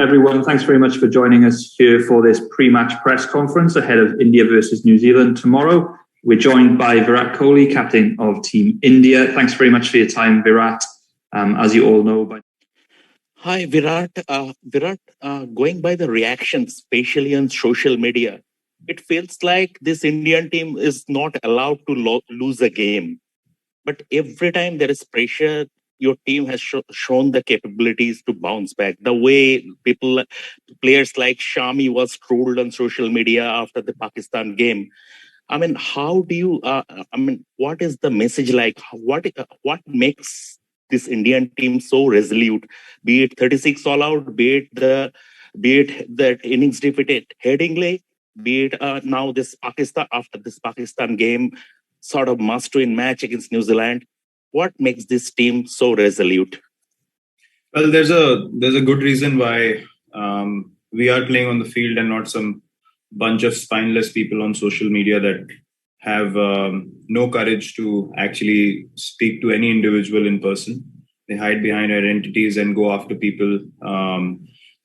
Everyone, thanks very much for joining us here for this pre-match press conference ahead of India versus New Zealand tomorrow. We're joined by Virat Kohli, captain of Team India. Thanks very much for your time, Virat. As you all know, Hi, Virat. Going by the reactions, especially on social media, it feels like this Indian team is not allowed to lose a game. But every time there is pressure, your team has shown the capabilities to bounce back. The way players like Shami was trolled on social media after the Pakistan game. I mean, how do you? What is the message like? What makes this Indian team so resolute? Be it 36 all out, be it the innings defeated Headingley, be it now this Pakistan after this Pakistan game, sort of must-win match against New Zealand. What makes this team so resolute? Well, there's a good reason why we are playing on the field and not some bunch of spineless people on social media that have no courage to actually speak to any individual in person. They hide behind identities and go after people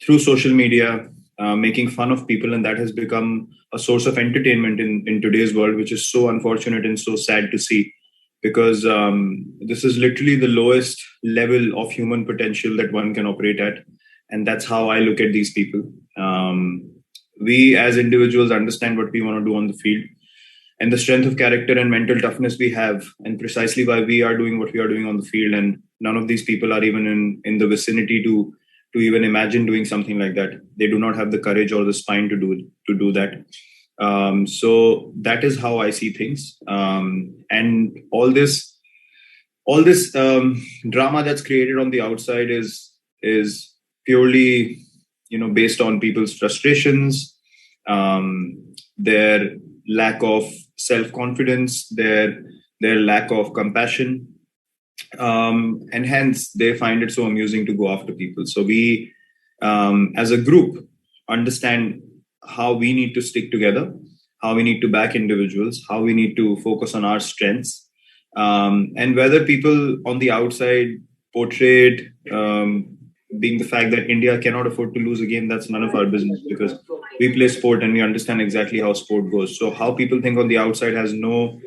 through social media, making fun of people, and that has become a source of entertainment in today's world, which is so unfortunate and so sad to see, because this is literally the lowest level of human potential that one can operate at. And that's how I look at these people. We as individuals understand what we want to do on the field and the strength of character and mental toughness we have, and precisely why we are doing what we are doing on the field. And none of these people are even in the vicinity to even imagine doing something like that. They do not have the courage or the spine to do that. So that is how I see things. And all this drama that's created on the outside is purely, based on people's frustrations, their lack of self-confidence, their lack of compassion, and hence they find it so amusing to go after people. So we, as a group, understand how we need to stick together, how we need to back individuals, how we need to focus on our strengths, and whether people on the outside portrayed being the fact that India cannot afford to lose a game, that's none of our business, because we play sport and we understand exactly how sport goes. So how people think on the outside has no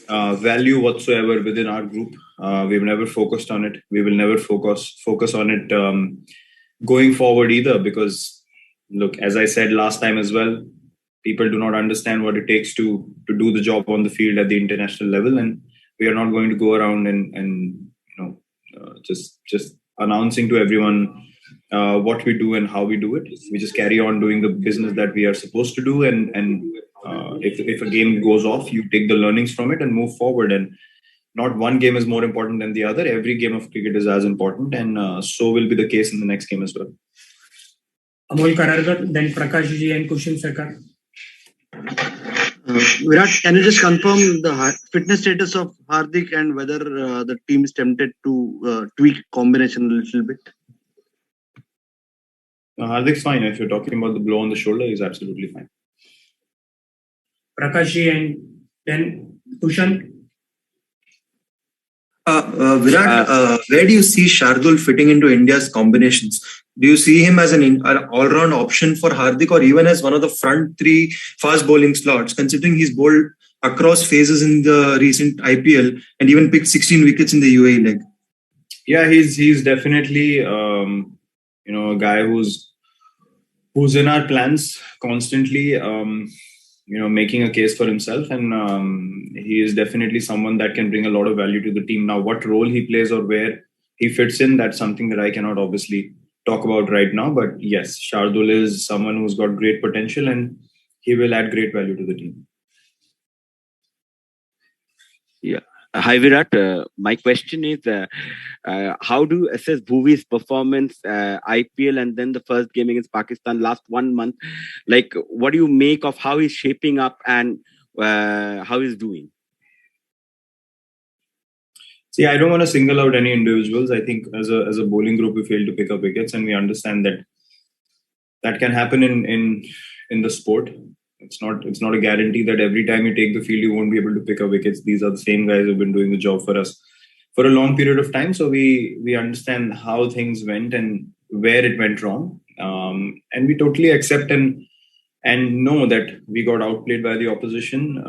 value whatsoever within our group. We've never focused on it. We will never focus on it going forward either, because look, as I said last time as well, people do not understand what it takes to do the job on the field at the international level, and we are not going to go around and just announcing to everyone what we do and how we do it. We just carry on doing the business that we are supposed to do, and if a game goes off, you take the learnings from it and move forward. And not one game is more important than the other. Every game of cricket is as important, and so will be the case in the next game as well. Amol Karargar, then Prakash ji and Kushin Sarkar. Virat, can you just confirm the fitness status of Hardik and whether the team is tempted to tweak combination a little bit? Hardik's fine. If you're talking about the blow on the shoulder, he's absolutely fine. Prakash ji and then Kushan. Virat, where do you see Shardul fitting into India's combinations? Do you see him as an all-round option for Hardik, or even as one of the front three fast bowling slots, considering he's bowled across phases in the recent IPL and even picked 16 wickets in the UAE leg? Yeah, he's definitely a guy who's in our plans constantly, making a case for himself, and he is definitely someone that can bring a lot of value to the team. Now, what role he plays or where he fits in, that's something that I cannot obviously talk about right now. But yes, Shardul is someone who's got great potential and he will add great value to the team. Yeah. Hi, Virat. My question is, how do you assess Bhuvi's performance, IPL, and then the first game against Pakistan last 1 month? Like, what do you make of how he's shaping up and how he's doing? See, I don't want to single out any individuals. I think as a bowling group, we fail to pick up wickets, and we understand that can happen in the sport. It's not a guarantee that every time you take the field, you won't be able to pick up wickets. These are the same guys who've been doing the job for us for a long period of time. So we understand how things went and where it went wrong. And we totally accept and know that we got outplayed by the opposition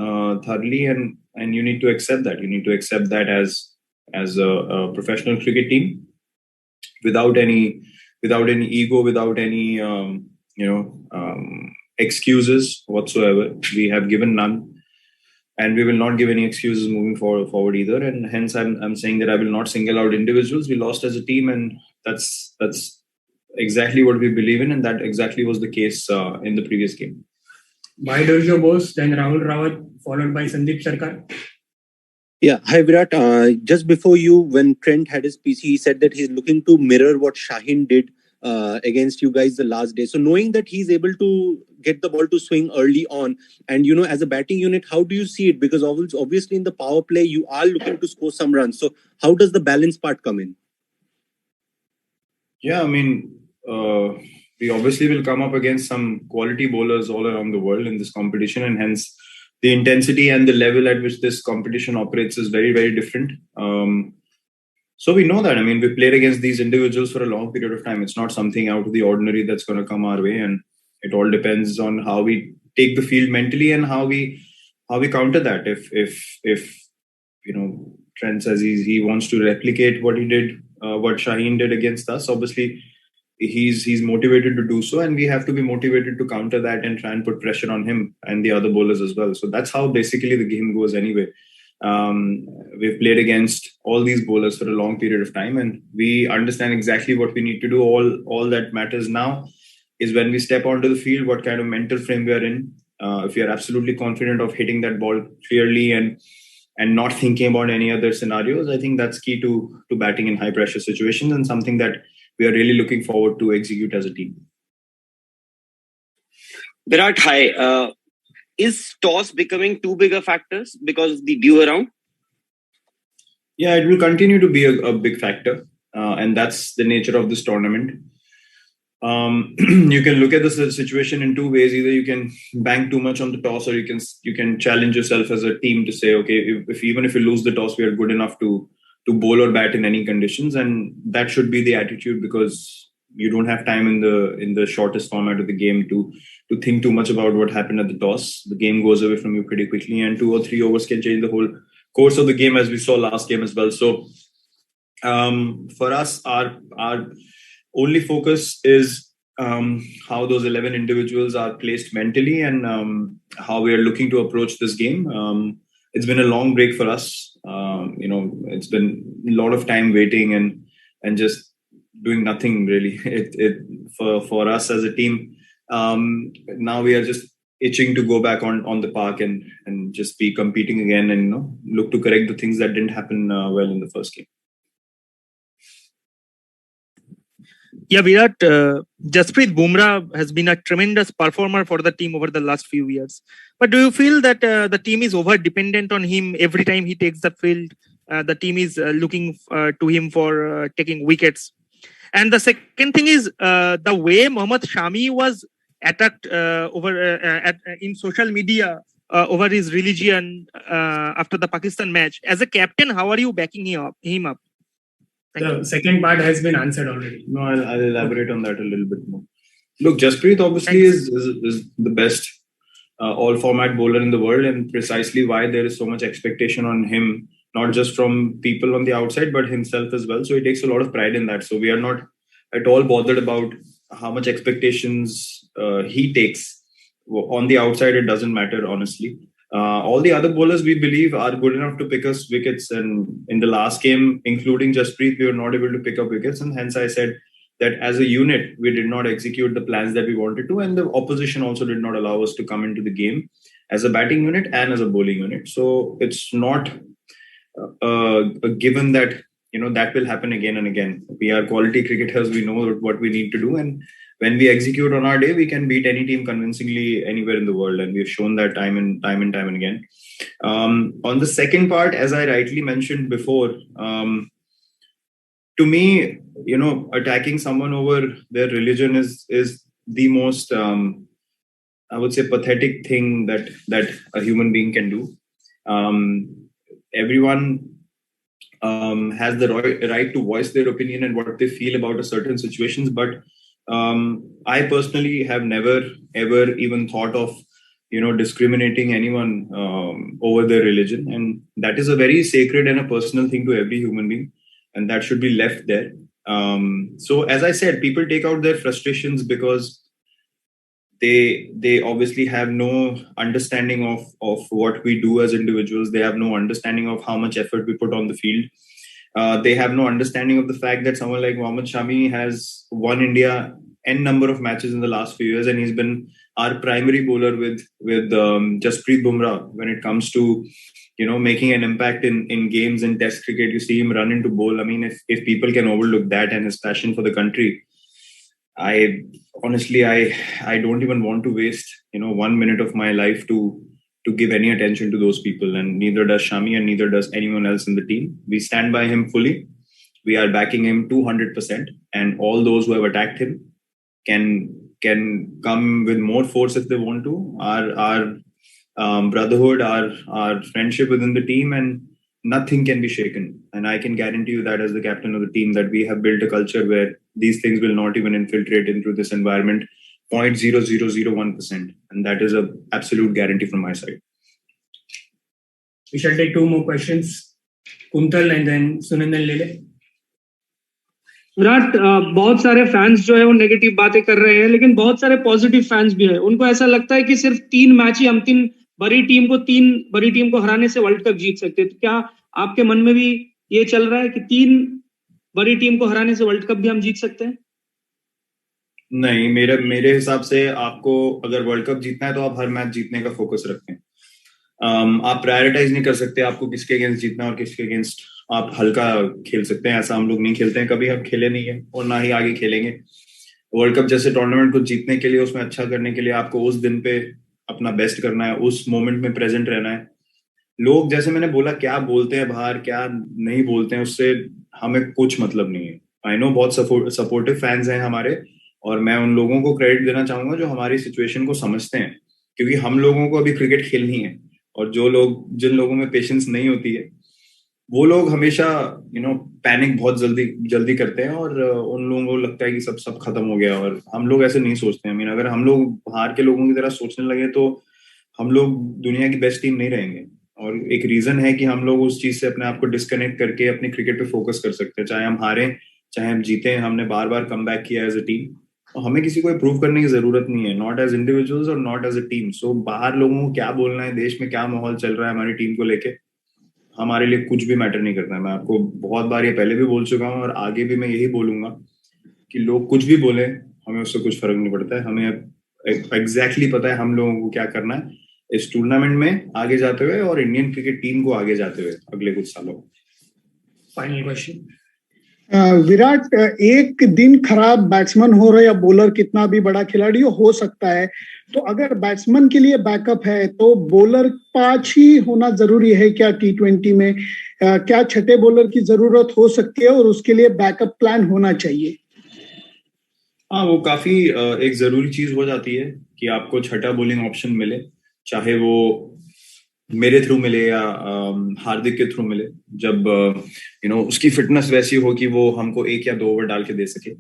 thoroughly, and you need to accept that. You need to accept that as a professional cricket team, without any ego, without any excuses whatsoever. We have given none, and we will not give any excuses moving forward either. And hence, I'm saying that I will not single out individuals. We lost as a team, and that's exactly what we believe in, and that exactly was the case in the previous game. By Durjo Bose, then Rahul Rawat, followed by Sandeep Sarkar. Yeah, hi Virat. Just before you, when Trent had his PC, he said that he's looking to mirror what Shaheen did against you guys the last day. So knowing that he's able to get the ball to swing early on, and as a batting unit, how do you see it? Because obviously in the power play, you are looking to score some runs. So how does the balance part come in? Yeah, I mean, we obviously will come up against some quality bowlers all around the world in this competition, and hence the intensity and the level at which this competition operates is very, very different. So we know that. I mean, we played against these individuals for a long period of time. It's not something out of the ordinary that's going to come our way, and it all depends on how we take the field mentally and how we counter that. If Trent says he wants to replicate what he did, what Shaheen did against us, obviously he's motivated to do so, and we have to be motivated to counter that and try and put pressure on him and the other bowlers as well. So that's how basically the game goes anyway. We've played against all these bowlers for a long period of time, and we understand exactly what we need to do. All that matters now is when we step onto the field, what kind of mental frame we are in. If we are absolutely confident of hitting that ball clearly and not thinking about any other scenarios, I think that's key to batting in high pressure situations, and something that we are really looking forward to execute as a team. Virat, hi. Is toss becoming too big a factor because of the due around? Yeah, it will continue to be a big factor, and that's the nature of this tournament. You can look at the situation in two ways. Either you can bank too much on the toss, or you can challenge yourself as a team to say, okay, even if you lose the toss, we are good enough to bowl or bat in any conditions, and that should be the attitude, because you don't have time in the shortest format of the game to think too much about what happened at the toss. The game goes away from you pretty quickly, and 2 or 3 overs can change the whole course of the game, as we saw last game as well. So for us, our only focus is how those 11 individuals are placed mentally, and how we are looking to approach this game. It's been a long break for us. It's been a lot of time waiting and just doing nothing really. For us as a team, now we are just itching to go back on the park and just be competing again, and look to correct the things that didn't happen well in the first game. Yeah, Virat, Jasprit Bumrah has been a tremendous performer for the team over the last few years. But do you feel that the team is over-dependent on him every time he takes the field? The team is looking to him for taking wickets. And the second thing is the way Mohammed Shami was attacked in social media over his religion after the Pakistan match. As a captain, how are you backing him up? The second part has been answered already. No, I'll elaborate on that a little bit more. Look, Jasprit obviously is the best all-format bowler in the world, and precisely why there is so much expectation on him, not just from people on the outside, but himself as well. So he takes a lot of pride in that. So we are not at all bothered about how much expectations he takes. On the outside, it doesn't matter, honestly. All the other bowlers, we believe, are good enough to pick us wickets. And in the last game, including Jasprit, we were not able to pick up wickets. And hence I said that as a unit, we did not execute the plans that we wanted to. And the opposition also did not allow us to come into the game as a batting unit and as a bowling unit. So it's not a given that, that will happen again and again. We are quality cricketers. We know what we need to do. And when we execute on our day, we can beat any team convincingly anywhere in the world. And we've shown that time and time again. On the second part, as I rightly mentioned before, to me, attacking someone over their religion is the most, I would say, pathetic thing that a human being can do. Everyone has the right to voice their opinion and what they feel about a certain situations, but I personally have never ever even thought of discriminating anyone over their religion, and that is a very sacred and a personal thing to every human being, and that should be left there. So as I said, people take out their frustrations because they obviously have no understanding of what we do as individuals. They have no understanding of how much effort we put on the field. They have no understanding of the fact that someone like Mohammed Shami has won India n number of matches in the last few years, and he's been our primary bowler with Jasprit Bumrah when it comes to making an impact in games in Test cricket. You see him run into bowl. I mean, if people can overlook that and his passion for the country, I honestly don't even want to waste 1 minute of my life to give any attention to those people, and neither does Shami and neither does anyone else in the team. We stand by him fully. We are backing him 200%, and all those who have attacked him can come with more force if they want to. Our brotherhood, our friendship within the team, and nothing can be shaken. And I can guarantee you that as the captain of the team, that we have built a culture where these things will not even infiltrate into this environment 0.0001%. And that is an absolute guarantee from my side. We shall take 2 more questions. Kuntal and then Sunandan Lele. Virat, बहुत सारे fans जो है वो negative बातें कर रहे हैं, लेकिन बहुत सारे पॉजिटिव फैंस भी है. उनको ऐसा लगता है कि सिर्फ 3 मैच ही हम 3 बड़ी टीम को हराने से वर्ल्ड कप जीत सकते हैं. तो क्या आपके मन में भी ये चल रहा है कि 3 बड़ी टीम को हराने से वर्ल्ड कप भी हम जीत सकते हैं? नहीं, मेरे हिसाब से आपको अगर वर्ल्ड कप जीतना है तो आप हर मैच जीतने का फोकस रखें. आप प्रायोरिटाइज नहीं कर सकते आपको किसके अगेंस्ट जीतना और किसके अगेंस्ट आप हल्का खेल सकते हैं. ऐसा हम लोग नहीं खेलते हैं, कभी हम खेले नहीं है और ना ही आगे खेलेंगे. वर्ल्ड कप जैसे टूर्नामेंट को जीतने के लिए, उसमें अच्छा करने के लिए आपको उस दिन पे अपना बेस्ट करना है, उस मोमेंट में प्रेजेंट रहना है. लोग, जैसे मैंने बोला, क्या बोलते हैं बाहर, क्या नहीं बोलते हैं, उससे हमें कुछ मतलब नहीं है. आई नो बहुत सपोर्टिव फैंस हैं हमारे, और मैं उन लोगों को क्रेडिट देना चाहूंगा जो हमारी सिचुएशन को समझते हैं, क्योंकि हम लोगों को अभी क्रिकेट खेलनी है. और जिन लोगों में पेशेंस नहीं होती है, वो लोग हमेशा पैनिक बहुत जल्दी करते हैं, और उन लोगों को लगता है कि सब खत्म हो गया. और हम लोग ऐसे नहीं सोचते हैं. अगर हम लोग बाहर के लोगों की तरह सोचने लगे तो हम लोग दुनिया की बेस्ट टीम नहीं रहेंगे. और एक रीजन है कि हम लोग उस चीज से अपने आप को डिस्कनेक्ट करके अपने क्रिकेट पे फोकस कर सकते हैं. चाहे हम हारें, चाहे हम जीते, हमने बार बार कम बैक किया एज अ टीम. और हमें किसी को प्रूव करने की जरूरत नहीं है, नॉट एज इंडिविजुअल्स और नॉट एज अ टीम. सो बाहर लोगों को क्या बोलना है, देश में क्या माहौल चल रहा है हमारी टीम को लेके, हमारे लिए कुछ भी मैटर नहीं करता है. मैं आपको बहुत बार ये पहले भी बोल चुका हूँ और आगे भी मैं यही बोलूंगा कि लोग कुछ भी बोले, हमें उससे कुछ फर्क नहीं पड़ता है. हमें एग्जैक्टली पता है हम लोगों को क्या करना है इस टूर्नामेंट में आगे जाते हुए और इंडियन क्रिकेट टीम को आगे जाते हुए अगले कुछ सालों. Final question. विराट, एक दिन खराब बैट्समैन हो रहा या बॉलर कितना भी बड़ा खिलाड़ी हो सकता है, तो अगर बैट्समैन के लिए बैकअप है तो बॉलर 5 ही होना जरूरी है क्या T20 में? क्या छठे बॉलर की जरूरत हो सकती है और उसके लिए बैकअप प्लान होना चाहिए? हाँ, वो काफी एक जरूरी चीज हो जाती है कि आपको छठा बॉलिंग ऑप्शन मिले, चाहे वो मेरे थ्रू मिले या हार्दिक के थ्रू मिले, जब उसकी फिटनेस वैसी हो कि वो हमको 1 या 2 ओवर डाल के दे सके.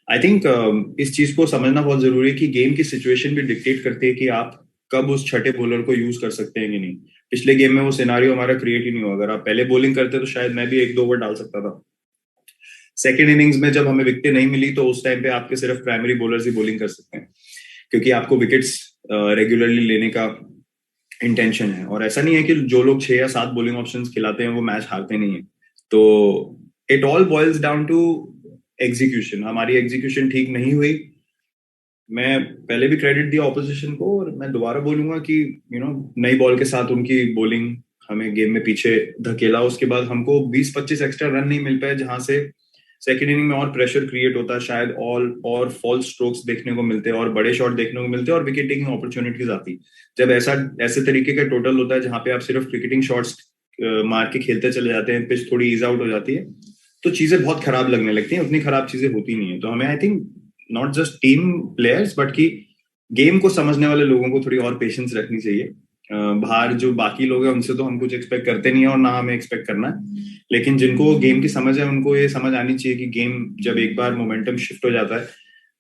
आई थिंक इस चीज को समझना बहुत जरूरी है कि गेम की सिचुएशन भी डिक्टेट करती है कि आप कब उस छठे बॉलर को यूज कर सकते हैं कि नहीं. पिछले गेम में वो सिनारियो हमारा क्रिएट ही नहीं हुआ. अगर आप पहले बॉलिंग करते तो शायद मैं भी 1-2 ओवर डाल सकता था. सेकेंड इनिंग्स में जब हमें विकेटें नहीं मिली तो उस टाइम पे आपके सिर्फ प्राइमरी बॉलर्स ही बॉलिंग कर सकते हैं, क्योंकि आपको विकेट्स रेगुलरली लेने का इंटेंशन है. और ऐसा नहीं है कि जो लोग 6 या 7 बॉलिंग ऑप्शंस खिलाते हैं वो मैच हारते नहीं है. तो it all boils down to execution. हमारी एग्जीक्यूशन ठीक नहीं हुई. मैं पहले भी क्रेडिट दिया ऑपोजिशन को और मैं दोबारा बोलूंगा कि नई बॉल के साथ उनकी बॉलिंग हमें गेम में पीछे धकेला. उसके बाद हमको 20-25 एक्स्ट्रा रन नहीं मिल पाए, जहां से सेकेंड इनिंग में और प्रेशर क्रिएट होता है, शायद और फॉल्स स्ट्रोक्स देखने को मिलते हैं और बड़े शॉट देखने को मिलते हैं और विकेट टेकिंग अपॉर्चुनिटीज आती. जब ऐसे तरीके का टोटल होता है जहां पे आप सिर्फ क्रिकेटिंग शॉट्स मार के खेलते चले जाते हैं, पिच थोड़ी ईज आउट हो जाती है, तो चीजें बहुत खराब लगने लगती हैं. उतनी खराब चीजें होती नहीं है. तो हमें I think not just team players but कि गेम को समझने वाले लोगों को थोड़ी और पेशेंस रखनी चाहिए. बाहर जो बाकी लोग हैं उनसे तो हम कुछ एक्सपेक्ट करते नहीं है और ना हमें एक्सपेक्ट करना है, लेकिन जिनको गेम की समझ है उनको ये समझ आनी चाहिए कि गेम जब एक बार मोमेंटम शिफ्ट हो जाता है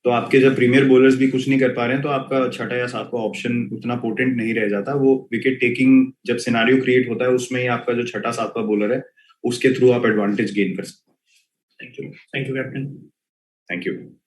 तो आपके जब प्रीमियर बॉलर्स भी कुछ नहीं कर पा रहे हैं तो आपका छठा या सातवां ऑप्शन उतना पोटेंट नहीं रह जाता। वो विकेट टेकिंग जब सिनारियो क्रिएट होता है उसमें ही आपका जो छठा सातवां बॉलर है उसके थ्रू आप एडवांटेज गेन कर सकते हैं। Thank you captain. Thank you.